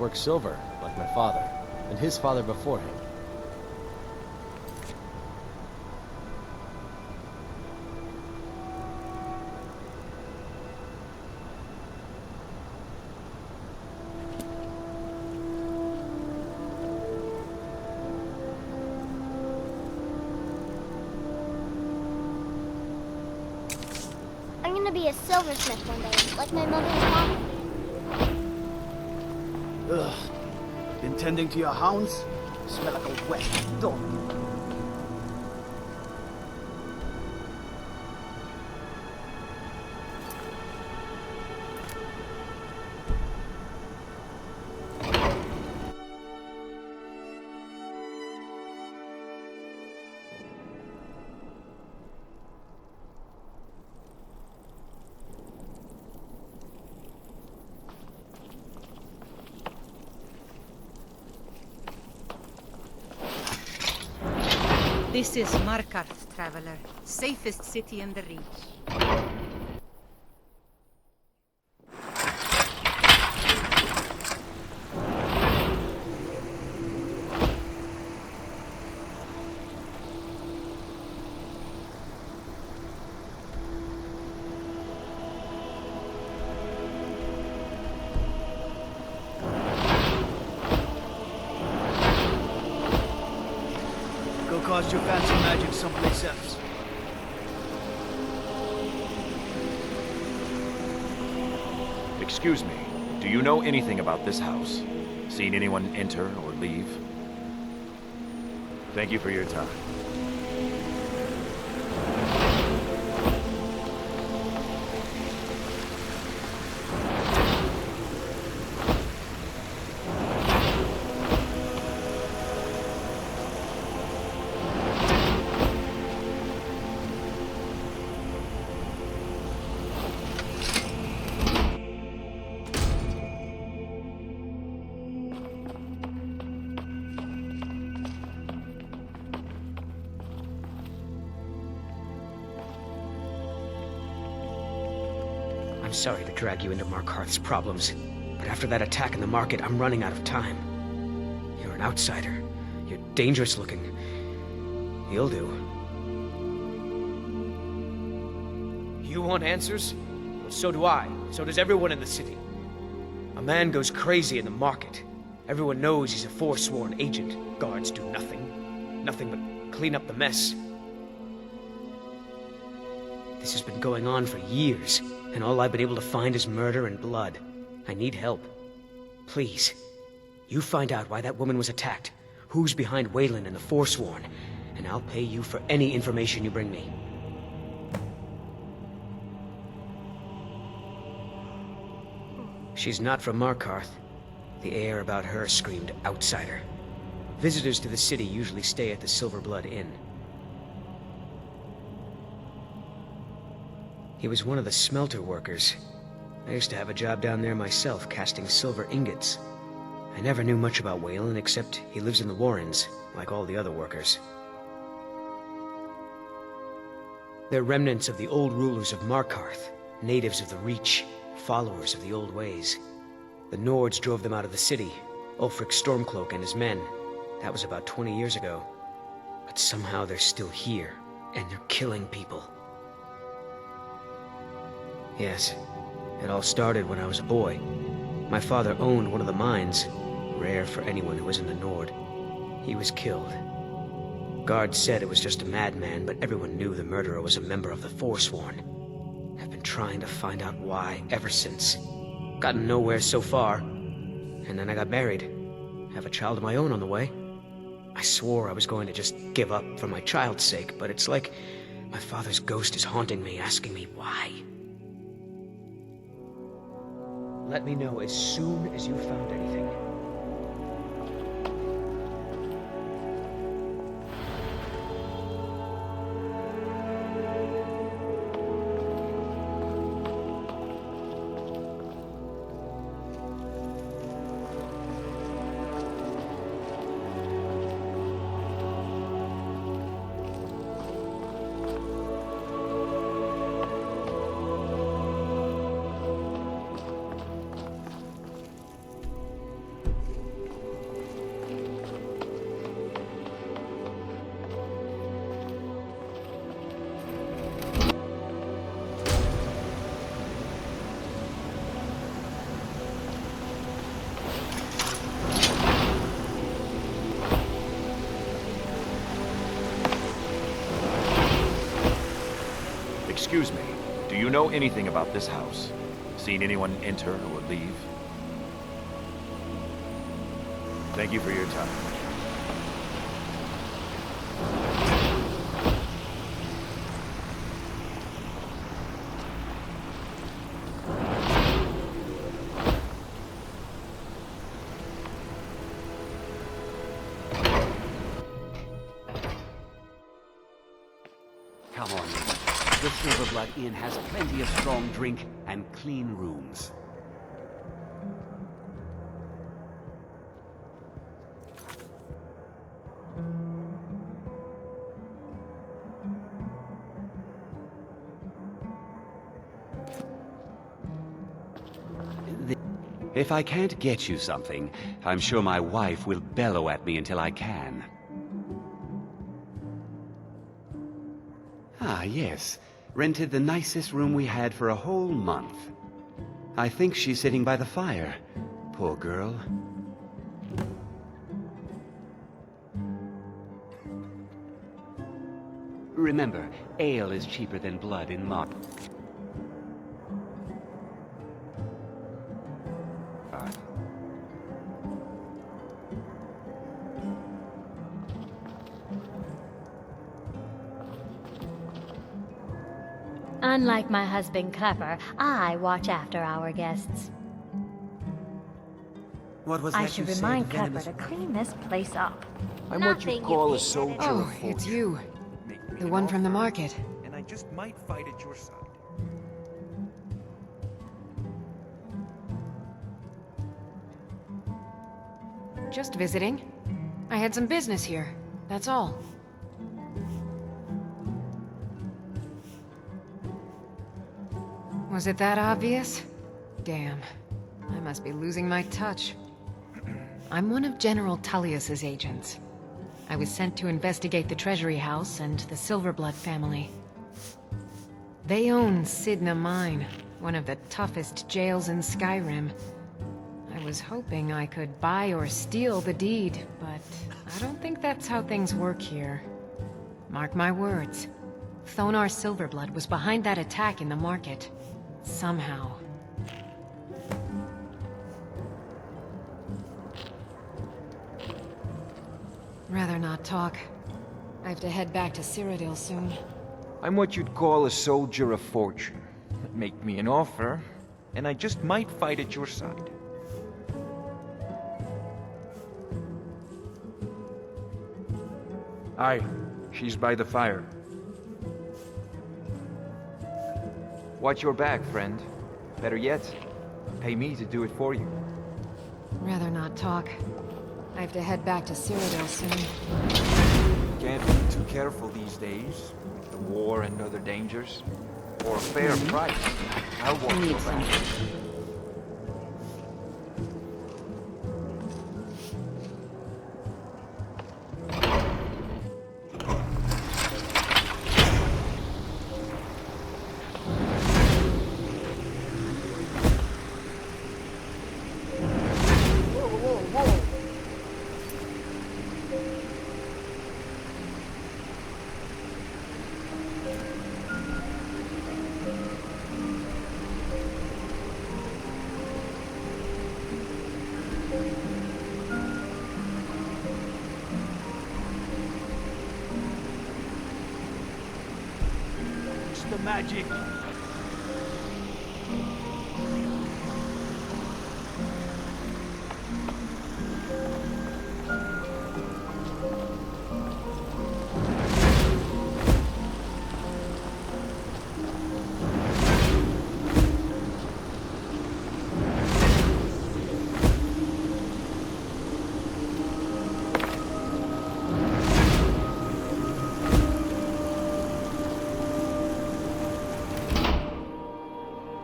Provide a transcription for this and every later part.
work silver, like my father, and his father before him. I'm gonna be a silversmith one day, like my mother and father. Ugh. Been tending to your hounds? Smell like a wet dog. This is Markarth, traveler. Safest city in the Reach. Cast your fancy magic someplace else. Excuse me, do you know anything about this house? Seen anyone enter or leave? Thank you for your time. I'm sorry to drag you into Markarth's problems, but after that attack in the market, I'm running out of time. You're an outsider. You're dangerous looking. You'll do. You want answers? Well, so do I. So does everyone in the city. A man goes crazy in the market. Everyone knows he's a Forsworn agent. Guards do nothing. Nothing but clean up the mess. This has been going on for years, and all I've been able to find is murder and blood. I need help. Please, you find out why that woman was attacked, who's behind Waylon and the Forsworn, and I'll pay you for any information you bring me. She's not from Markarth. The air about her screamed outsider. Visitors to the city usually stay at the Silverblood Inn. He was one of the smelter workers. I used to have a job down there myself, casting silver ingots. I never knew much about Waylon, except he lives in the Warrens, like all the other workers. They're remnants of the old rulers of Markarth, natives of the Reach, followers of the old ways. The Nords drove them out of the city, Ulfric Stormcloak and his men. That was about 20 years ago. But somehow they're still here, and they're killing people. Yes, it all started when I was a boy. My father owned one of the mines, rare for anyone who was in the Nord. He was killed. Guards said it was just a madman, but everyone knew the murderer was a member of the Forsworn. I've been trying to find out why ever since. Gotten nowhere so far. And then I got married. Have a child of my own on the way. I swore I was going to just give up for my child's sake, but it's like my father's ghost is haunting me, asking me why. Let me know as soon as you found anything. Excuse me, do you know anything about this house? Seen anyone enter or leave? Thank you for your time. Come on, lady. The Silverblood Inn has plenty of strong drink and clean rooms. If I can't get you something, I'm sure my wife will bellow at me until I can. Ah, yes. Rented the nicest room we had for a whole month. I think she's sitting by the fire. Poor girl. Remember, ale is cheaper than blood in Mar. Unlike my husband Clapper, I watch after our guests. What was I that should you remind said, Clapper venomous to one? clean this place up. I'm what Nothing, you'd call you a soldier big-headed- of Oh, fortune. it's you. Make me The an one from the offer, market. and I just might fight at your side. Just visiting. I had some business here. That's all. Was it that obvious? Damn. I must be losing my touch. I'm one of General Tullius's agents. I was sent to investigate the Treasury House and the Silverblood family. They own Sidna Mine, one of the toughest jails in Skyrim. I was hoping I could buy or steal the deed, but I don't think that's how things work here. Mark my words. Thonar Silverblood was behind that attack in the market. Somehow. Rather not talk. I have to head back to Cyrodiil soon. I'm what you'd call a soldier of fortune. Make me an offer, and I just might fight at your side. Aye, she's by the fire. Watch your back, friend. Better yet, pay me to do it for you. Rather not talk. I have to head back to Cyrodiil soon. Can't be too careful these days, with the war and other dangers. For a fair price, I'll watch your back. It's the magic.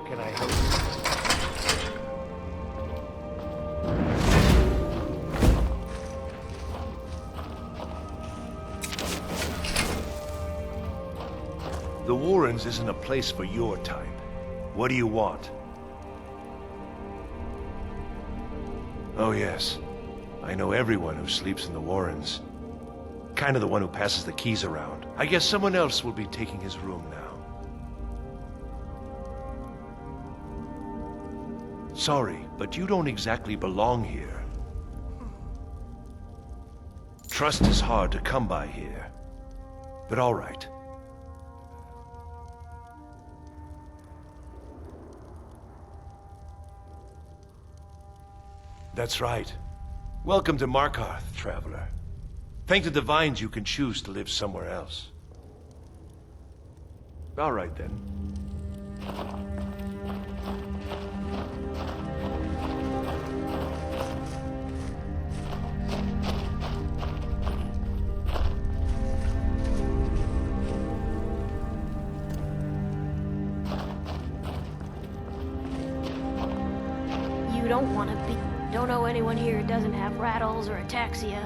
Can I help you? The Warrens isn't a place for your type. What do you want? Oh yes. I know everyone who sleeps in the Warrens. Kind of the one who passes the keys around. I guess someone else will be taking his room now. sorry, but you don't exactly belong here. Trust is hard to come by here. But all right. That's right. Welcome to Markarth, traveler. Thank the Divines you can choose to live somewhere else. All right, then. You don't want to be... Don't know anyone here who doesn't have rattles or ataxia.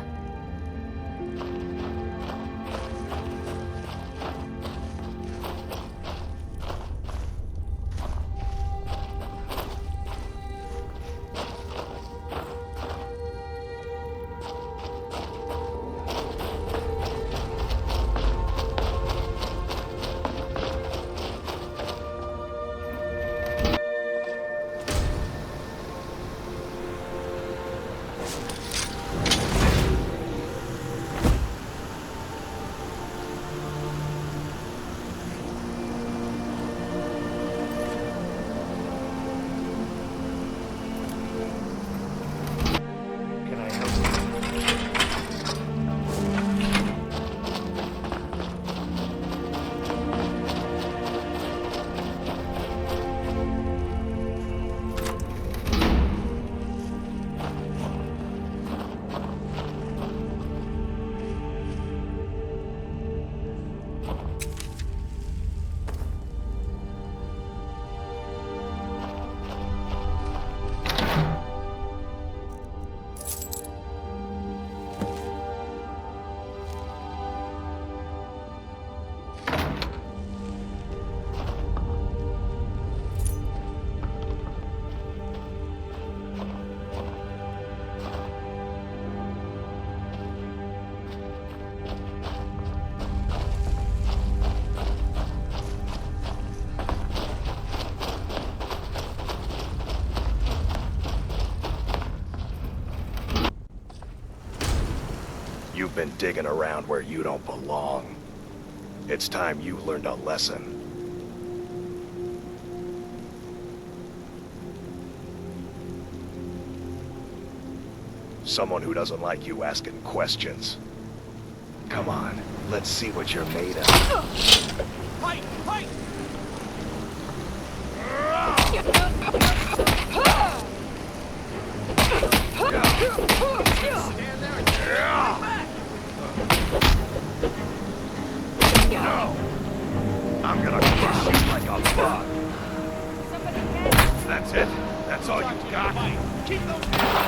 You've been digging around where you don't belong. It's time you learned a lesson. Someone who doesn't like you asking questions. Come on, let's see what you're made of. Fight! Fight! Stand there and back! No! I'm gonna crush you like a bug. That's it? That's all you got? Keep those hands!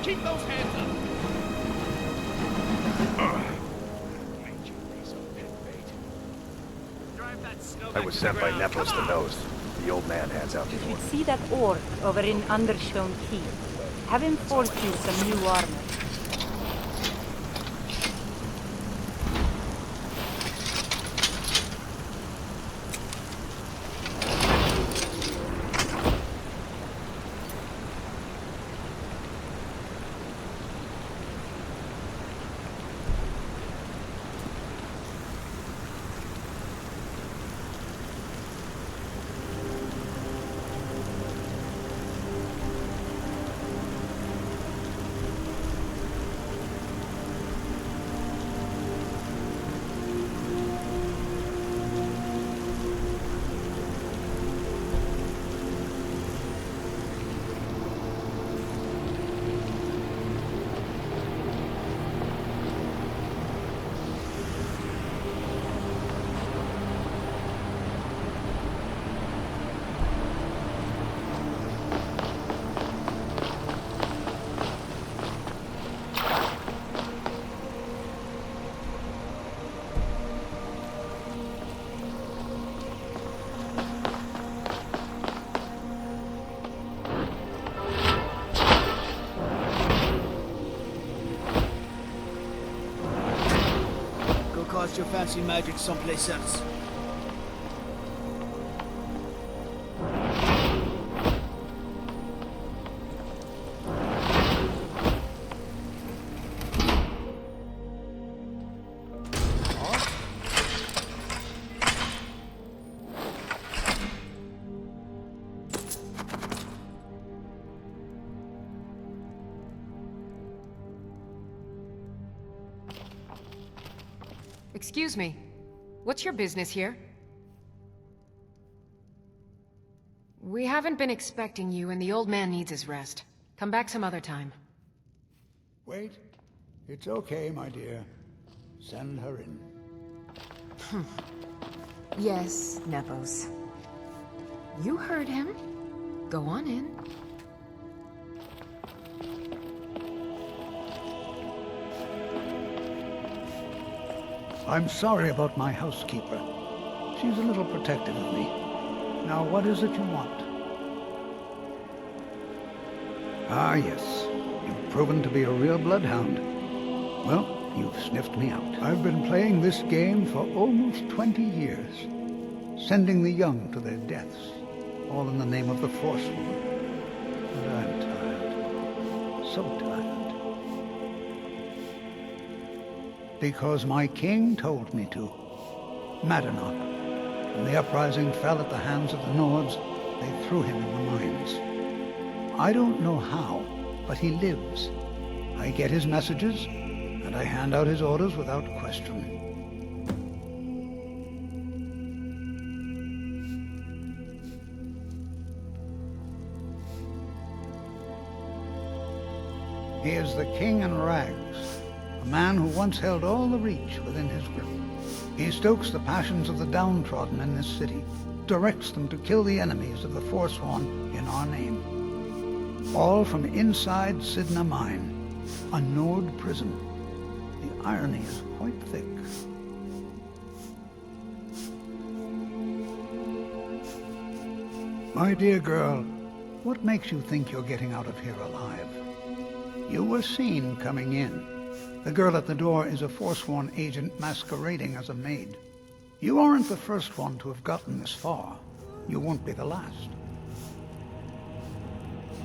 Keep those hands up! I was sent by Nepos the Nose. The old man hands out the You should orders. see that orc over in Understone Keep. Have him forge you some new armor. test your fancy magic someplace else. Excuse me. What's your business here? We haven't been expecting you, and the old man needs his rest. Come back some other time. Wait. It's okay, my dear. Send her in. Yes, Nepos. You heard him. Go on in. I'm sorry about my housekeeper. She's a little protective of me. Now, what is it you want? Ah, yes. You've proven to be a real bloodhound. Well, you've sniffed me out. I've been playing this game for almost 20 years, sending the young to their deaths, all in the name of the Forsworn. And I'm tired. So tired. Because my king told me to. Madanach. When the uprising fell at the hands of the Nords, they threw him in the mines. I don't know how, but he lives. I get his messages, and I hand out his orders without question. He is the king in rags, a man who once held all the Reach within his grip. He stokes the passions of the downtrodden in this city, directs them to kill the enemies of the Forsworn in our name. All from inside Sidna Mine, a Nord prison. The irony is quite thick. My dear girl, what makes you think you're getting out of here alive? You were seen coming in. The girl at the door is a Forsworn agent masquerading as a maid. You aren't the first one to have gotten this far. You won't be the last.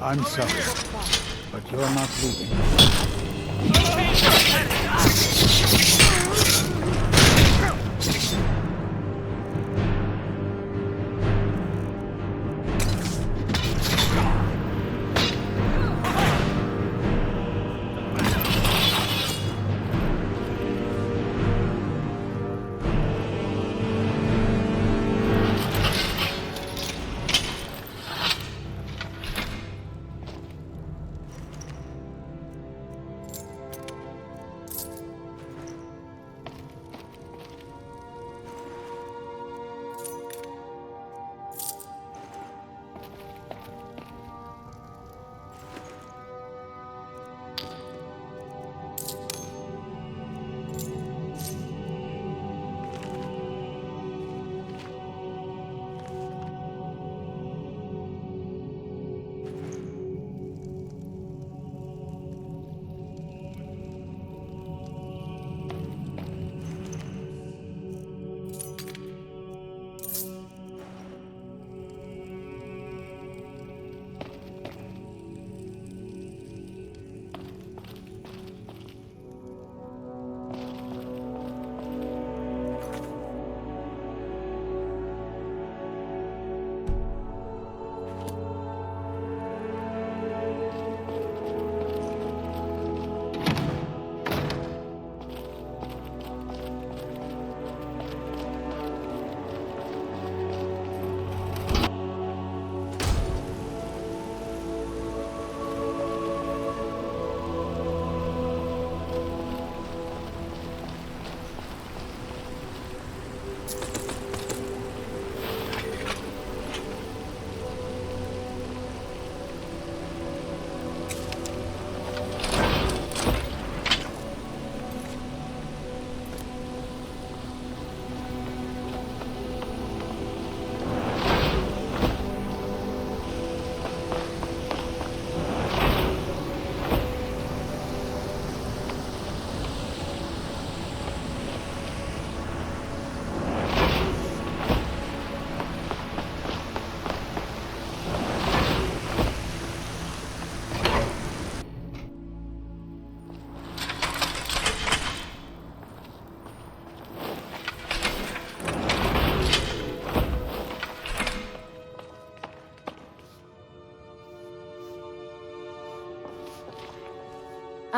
I'm sorry, but you're not leaving.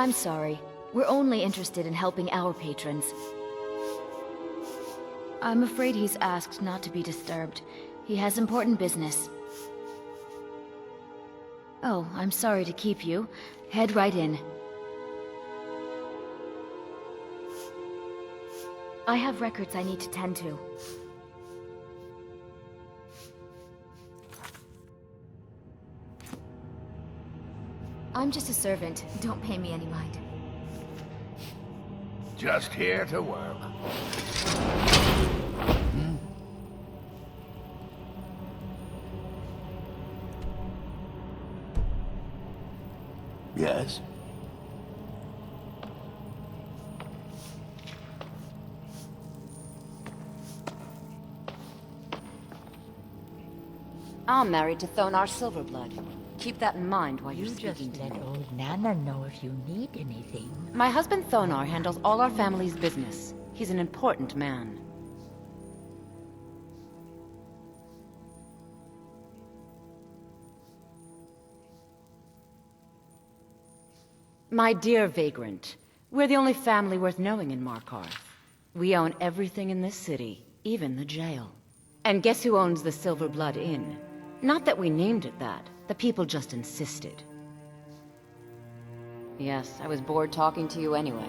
I'm sorry. We're only interested in helping our patrons. I'm afraid he's asked not to be disturbed. He has important business. Oh, I'm sorry to keep you. Head right in. I have records I need to tend to. I'm just a servant. Don't pay me any mind. Just here to work. Yes? I'm married to Thonar Silverblood. Keep that in mind while you're You just speaking to let me. old Nana know if you need anything. My husband Thonar handles all our family's business. He's an important man. My dear vagrant, we're the only family worth knowing in Markarth. We own everything in this city, even the jail. And guess who owns the Silverblood Inn? Not that we named it that. The people just insisted. Yes, I was bored talking to you anyway.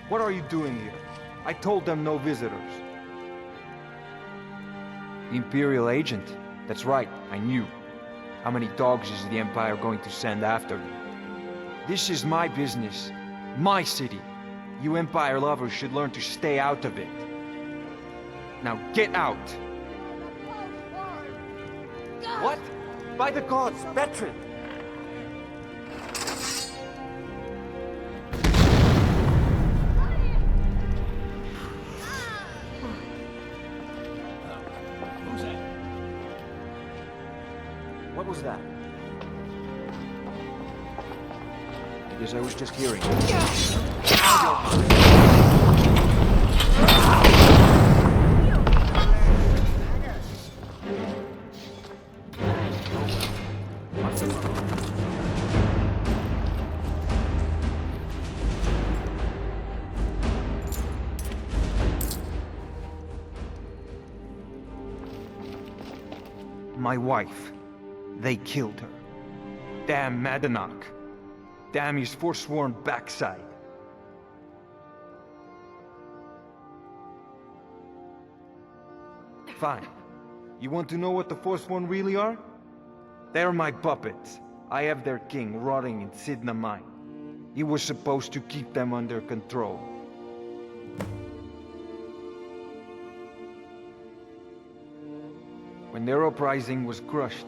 What are you doing here? I told them no visitors. Imperial agent? That's right, I knew. How many dogs is the Empire going to send after me? This is my business. My city. You Empire lovers should learn to stay out of it. Now get out! What? By the gods, Bertrand! Who's that? What was that? I guess I was just hearing. My wife. They killed her. Damn Madanach. Damn his Forsworn backside. Fine. You want to know what the Forsworn really are? They're my puppets. I have their king rotting in Sidna mine. He was supposed to keep them under control. When their uprising was crushed,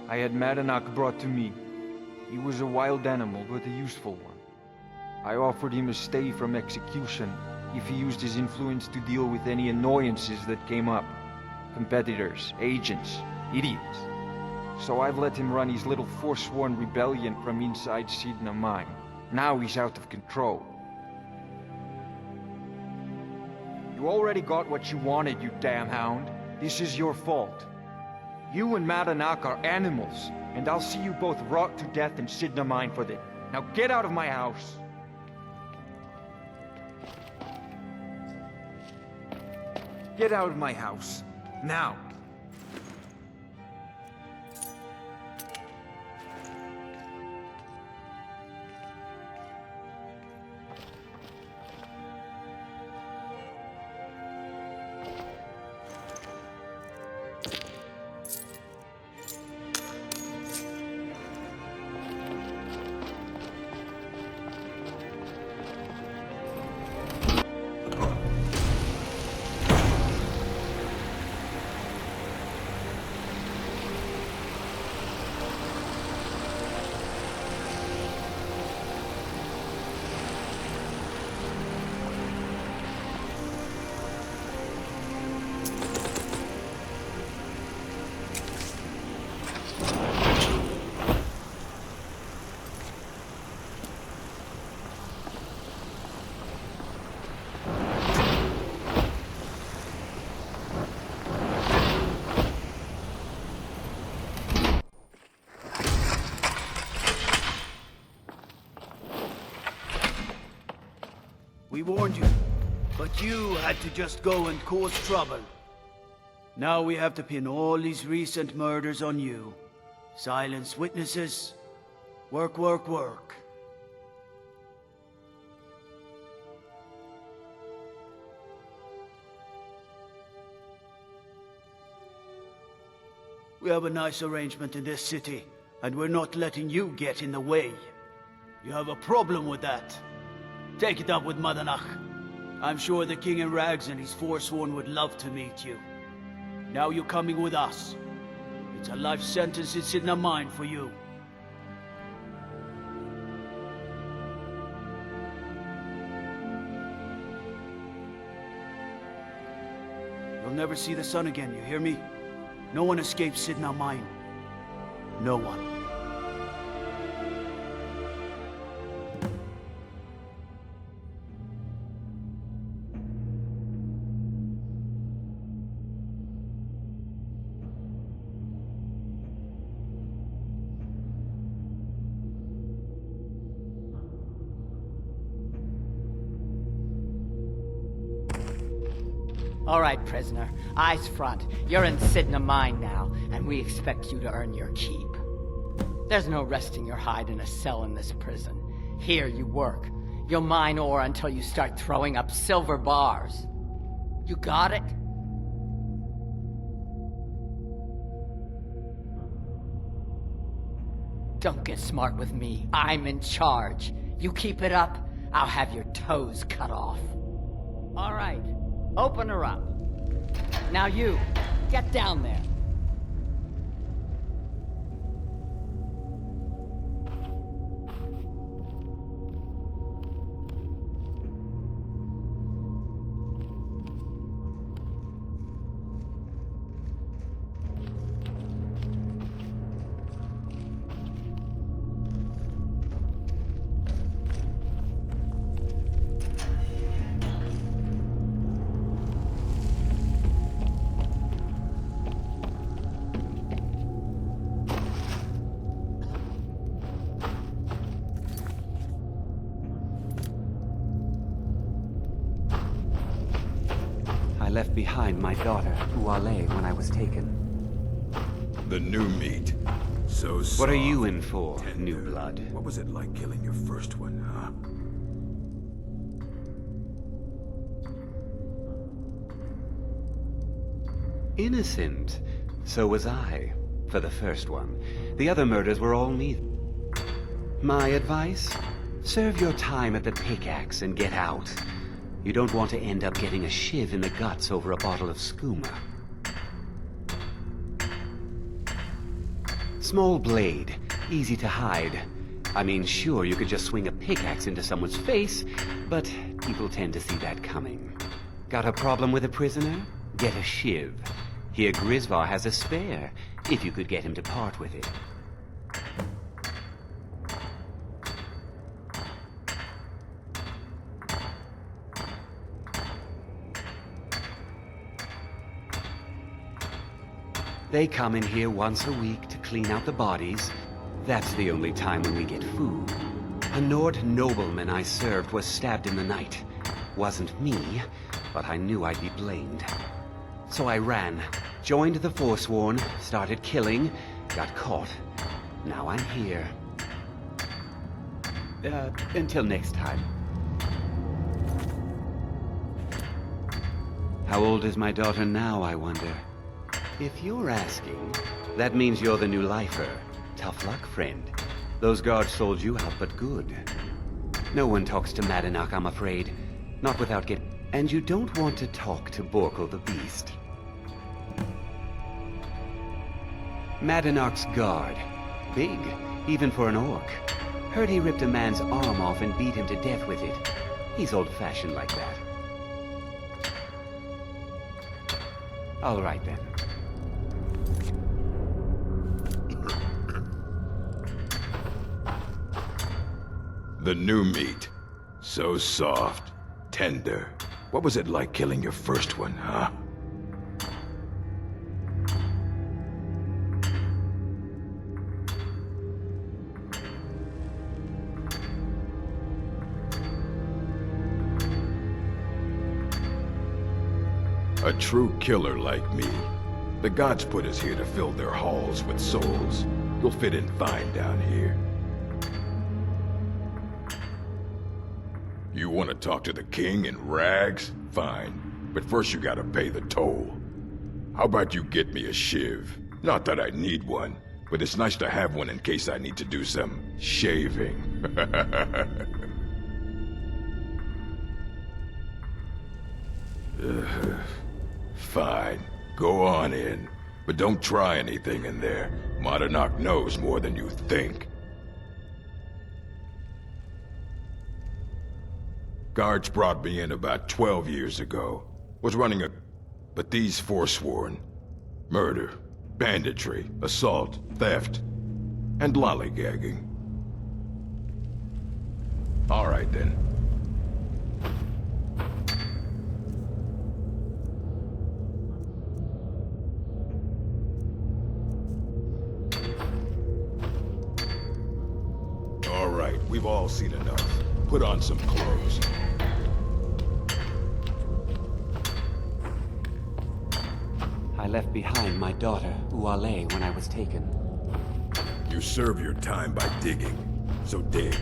I had Madanach brought to me. He was a wild animal, but a useful one. I offered him a stay from execution if he used his influence to deal with any annoyances that came up. Competitors, agents, idiots. So I've let him run his little Forsworn rebellion from inside Sidna mine. Now he's out of control. You already got what you wanted, you damn hound. This is your fault. You and Madanach are animals, and I'll see you both rot to death in Sidna mine for this. Now get out of my house! Get out of my house. Now! We warned you, but you had to just go and cause trouble. Now we have to pin all these recent murders on you. Silence witnesses. Work, work, work. We have a nice arrangement in this city, and we're not letting you get in the way. You have a problem with that? Take it up with Madanach. I'm sure the King in Rags and his Forsworn would love to meet you. Now you're coming with us. It's a life sentence that's in our mind for you. You'll never see the sun again, you hear me? No one escapes Sidna Mine. No one. All right, prisoner. Eyes front. You're in Sidna Mine now, and we expect you to earn your keep. There's no resting your hide in a cell in this prison. Here you work. You'll mine ore until you start throwing up silver bars. You got it? Don't get smart with me. I'm in charge. You keep it up, I'll have your toes cut off. All right. Open her up. Now you, get down there. I left behind my daughter, Uale, when I was taken. The new meat. So soft. What are you in for, tender. new blood? What was it like killing your first one, huh? Innocent. So was I, for the first one. The other murders were all me. My advice? Serve your time at the pickaxe and get out. You don't want to end up getting a shiv in the guts over a bottle of skooma. Small blade, easy to hide. I mean, sure, you could just swing a pickaxe into someone's face, but people tend to see that coming. Got a problem with a prisoner? Get a shiv. Here Grisvar has a spare, if you could get him to part with it. They come in here once a week to clean out the bodies. That's the only time when we get food. A Nord nobleman I served was stabbed in the night. Wasn't me, but I knew I'd be blamed. So I ran, joined the Forsworn, started killing, got caught. Now I'm here. Until next time. How old is my daughter now, I wonder? If you're asking, that means you're the new lifer. Tough luck, friend. Those guards sold you out, but good. No one talks to Madanach, I'm afraid. Not without get... And you don't want to talk to Borkle the Beast. Madanach's guard. Big, even for an orc. Heard he ripped a man's arm off and beat him to death with it. He's old-fashioned like that. All right, then. The new meat. So soft, tender. What was it like killing your first one, huh? A true killer like me. The gods put us here to fill their halls with souls. You'll fit in fine down here. You want to talk to the king in rags? Fine. But first you gotta pay the toll. How about you get me a shiv? Not that I need one, but it's nice to have one in case I need to do some shaving. Fine. Go on in. But don't try anything in there. Monadnock knows more than you think. Guards brought me in about 12 years ago. Was running a... But these Forsworn. Murder, banditry, assault, theft, and lollygagging. All right then. All right, we've all seen enough. Put on some clothes. I left behind my daughter, Uale, when I was taken. You serve your time by digging, so dig.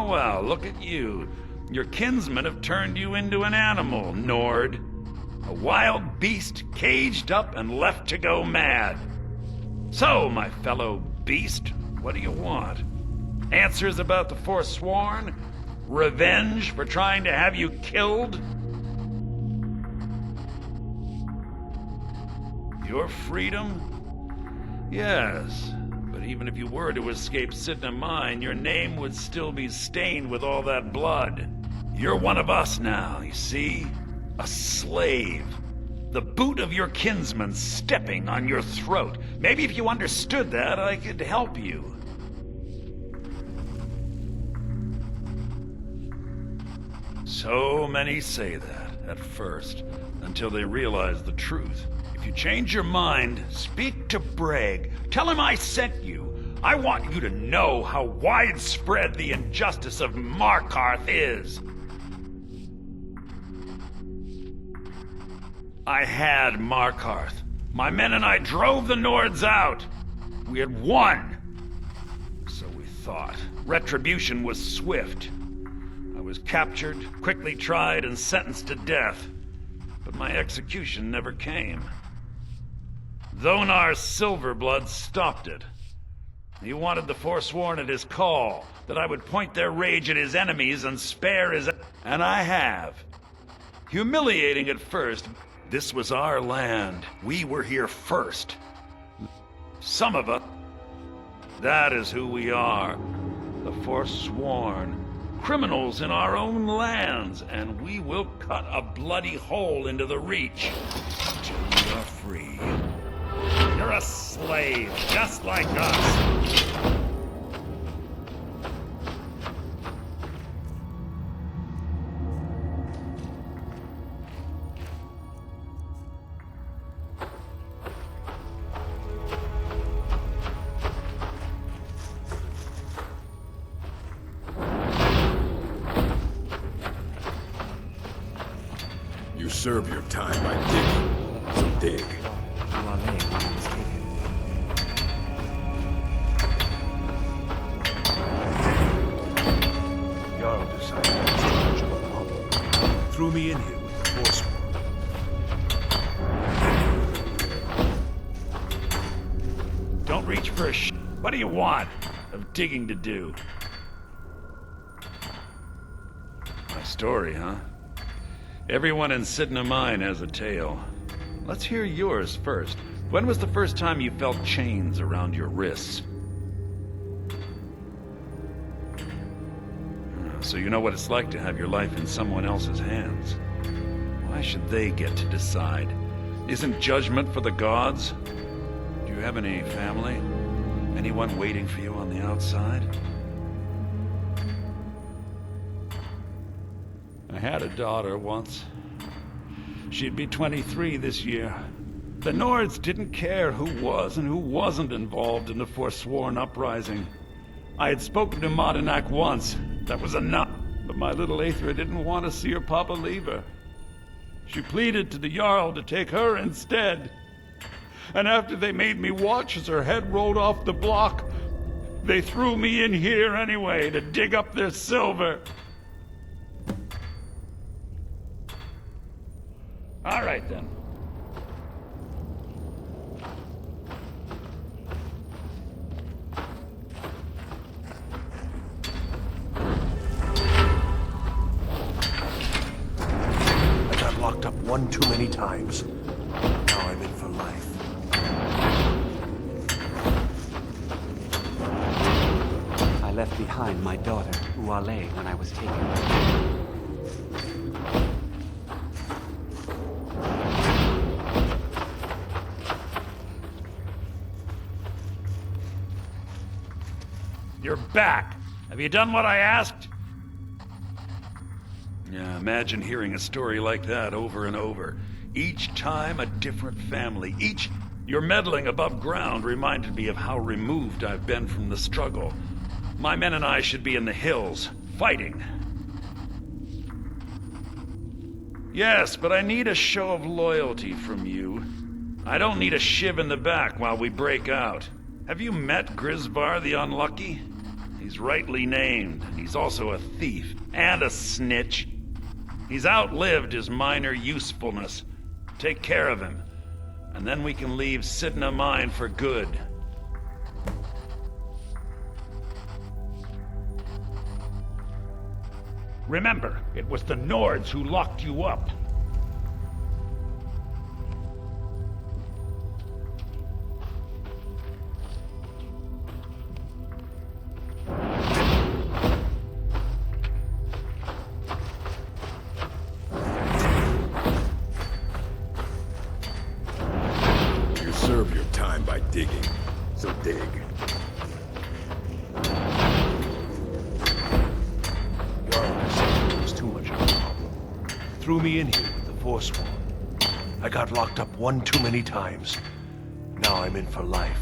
Well, look at you. Your kinsmen have turned you into an animal, Nord. A wild beast caged up and left to go mad. So, my fellow beast, what do you want? Answers about the Forsworn? Revenge for trying to have you killed? Your freedom? Yes. But even if you were to escape Sidna Mine, your name would still be stained with all that blood. You're one of us now, you see? A slave. The boot of your kinsman stepping on your throat. Maybe if you understood that, I could help you. So many say that, at first, until they realize the truth. If you change your mind, speak to Bragg. Tell him I sent you. I want you to know how widespread the injustice of Markarth is. I had Markarth. My men and I drove the Nords out. We had won. So we thought. Retribution was swift. I was captured, quickly tried, and sentenced to death. But my execution never came. Dhonar's Silverblood stopped it. He wanted the Forsworn at his call, that I would point their rage at his enemies and spare his... And I have. Humiliating at first. This was our land. We were here first. Some of us. That is who we are. The Forsworn. Criminals in our own lands, and we will cut a bloody hole into the Reach until we are free. You're a slave, just like us. You serve your time by digging, so dig. Jarl decided it was too much of a problem. Threw me in here with the Forsworn. Don't reach for a What do you want? Of digging to do? My story, huh? Everyone in Sidna Mine has a tale. Let's hear yours first. When was the first time you felt chains around your wrists? So you know what it's like to have your life in someone else's hands. Why should they get to decide? Isn't judgment for the gods? Do you have any family? Anyone waiting for you on the outside? I had a daughter once. She'd be 23 this year. The Nords didn't care who was and who wasn't involved in the Forsworn uprising. I had spoken to Madanak once. That was enough. But my little Aethra didn't want to see her papa leave her. She pleaded to the Jarl to take her instead. And after they made me watch as her head rolled off the block, they threw me in here anyway to dig up their silver. All right, then. I got locked up one too many times. Now I'm in for life. I left behind my daughter, Uale, when I was taken. You're back. Have you done what I asked? Yeah, imagine hearing a story like that over and over. Each time a different family. Your meddling above ground reminded me of how removed I've been from the struggle. My men and I should be in the hills, fighting. Yes, but I need a show of loyalty from you. I don't need a shiv in the back while we break out. Have you met Grisvar the Unlucky? He's rightly named. He's also a thief and a snitch. He's outlived his minor usefulness. Take care of him, and then we can leave Sidna Mine for good. Remember, it was the Nords who locked you up. You serve your time by digging, so dig. Too much of a problem. Threw me in here with the Forsworn. I got locked up one too many times. Now I'm in for life.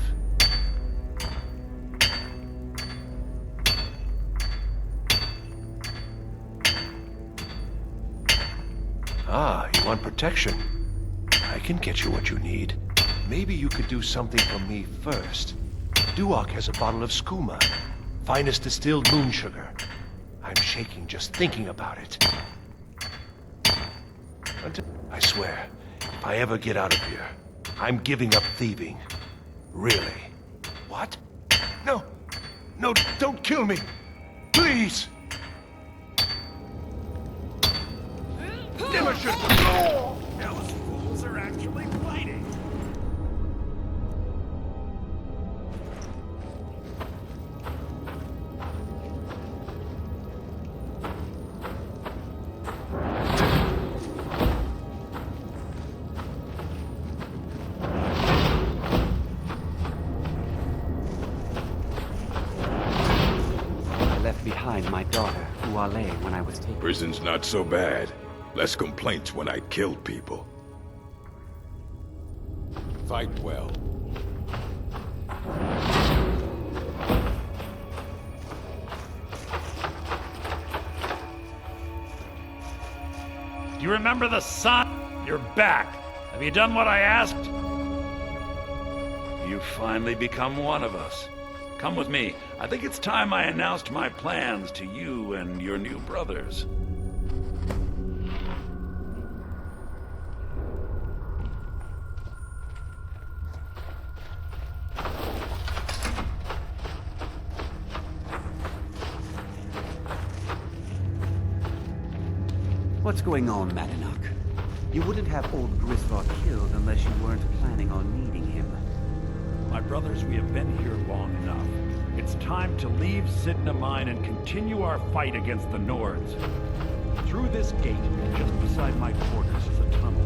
Ah, you want protection? I can get you what you need. Maybe you could do something for me first. Duak has a bottle of skooma, finest distilled moon sugar. I'm shaking just thinking about it. I swear, if I ever get out of here, I'm giving up thieving. Really. What? No! No, don't kill me! Please! Never should... Those fools are actually fighting. Behind my daughter, Uale, when I was taken. Prison's not so bad. Less complaints when I killed people. Fight well. Do you remember the sun? You're back. Have you done what I asked? You've finally become one of us. Come with me. I think it's time I announced my plans to you and your new brothers. What's going on, Madanak? You wouldn't have old Grisvar killed unless you weren't planning on needing him. My brothers, we have been here long enough. It's time to leave Sidna Mine and continue our fight against the Nords. Through this gate, just beside my quarters, is a tunnel.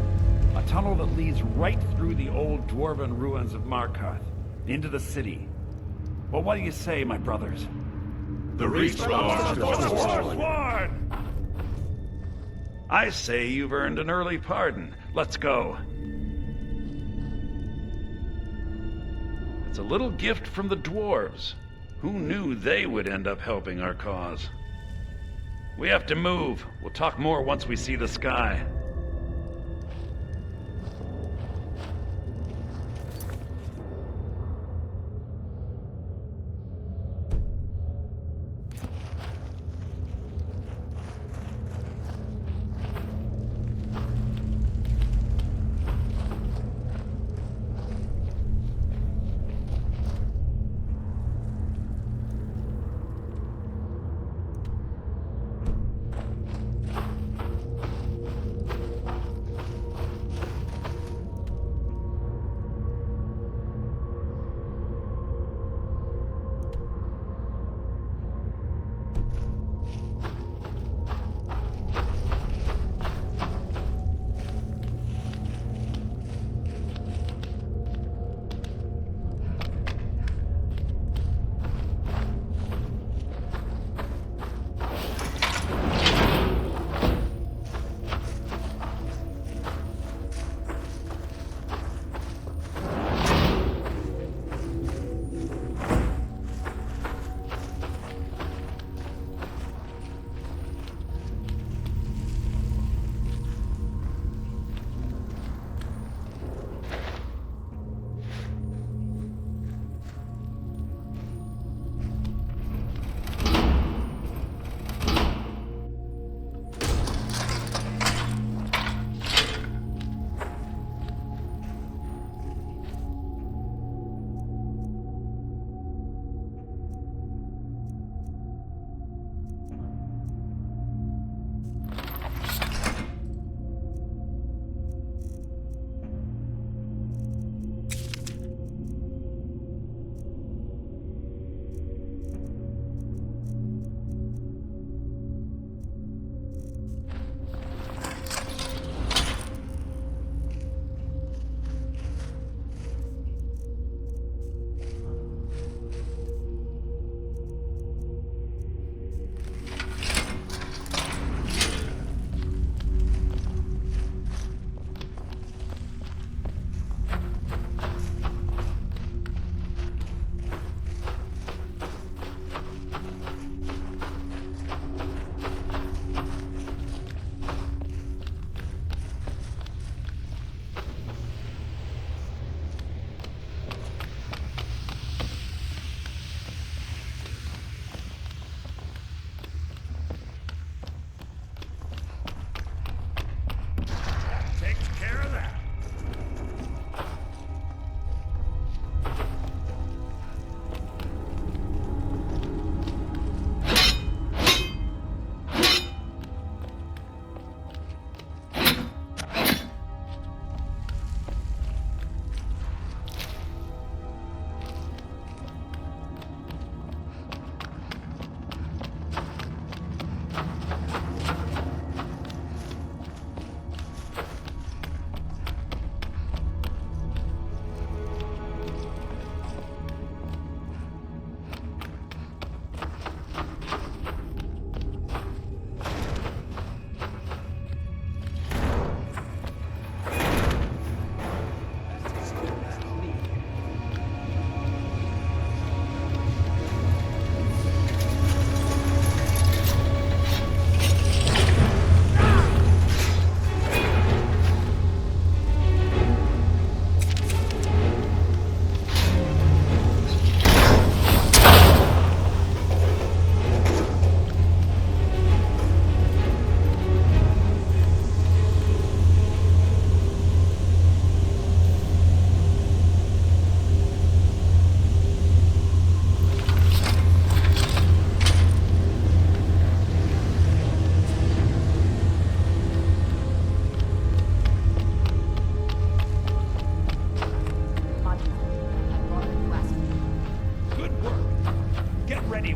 A tunnel that leads right through the old dwarven ruins of Markarth, into the city. Well, what do you say, my brothers? The Reach belongs to Forsworn. I say you've earned an early pardon. Let's go. It's a little gift from the dwarves. Who knew they would end up helping our cause? We have to move. We'll talk more once we see the sky.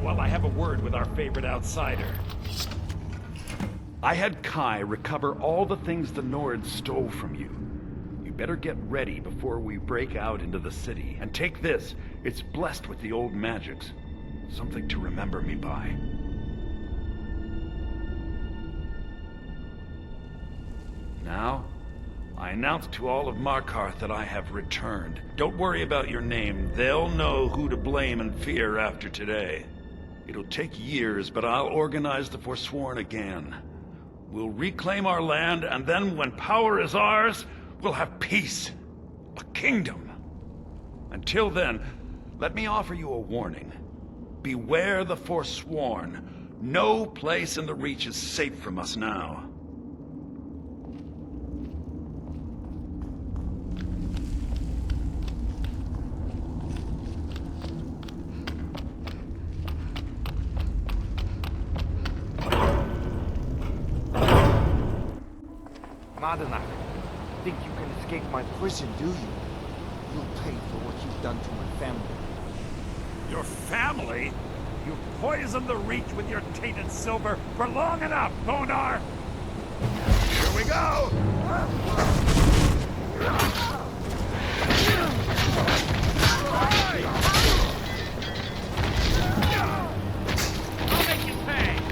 while I have a word with our favorite outsider. I had Kai recover all the things the Nords stole from you. You better get ready before we break out into the city. And take this. It's blessed with the old magics. Something to remember me by. Now, I announce to all of Markarth that I have returned. Don't worry about your name. They'll know who to blame and fear after today. It'll take years, but I'll organize the Forsworn again. We'll reclaim our land, and then when power is ours, we'll have peace. A kingdom. Until then, let me offer you a warning. Beware the Forsworn. No place in the Reach is safe from us now. Madanach, think you can escape my prison, do you? You'll pay for what you've done to my family. Your family? You poisoned the Reach with your tainted silver for long enough, Bonar! Here we go! I'll make you pay!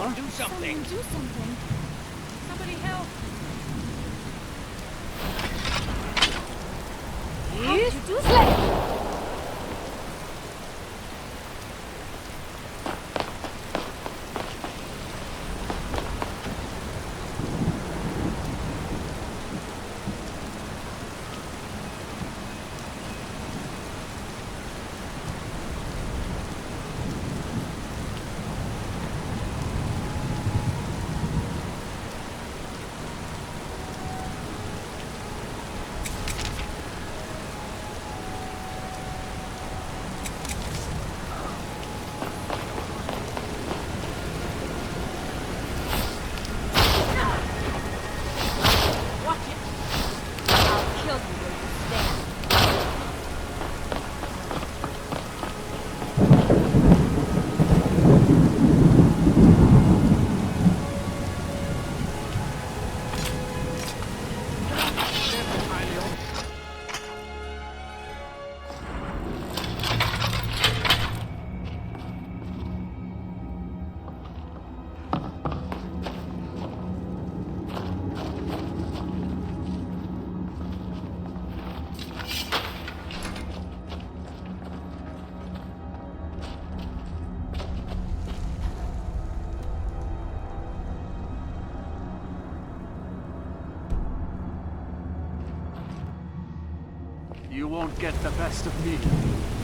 Someone do something! Do something. Somebody help! How did you do that? You won't get the best of me.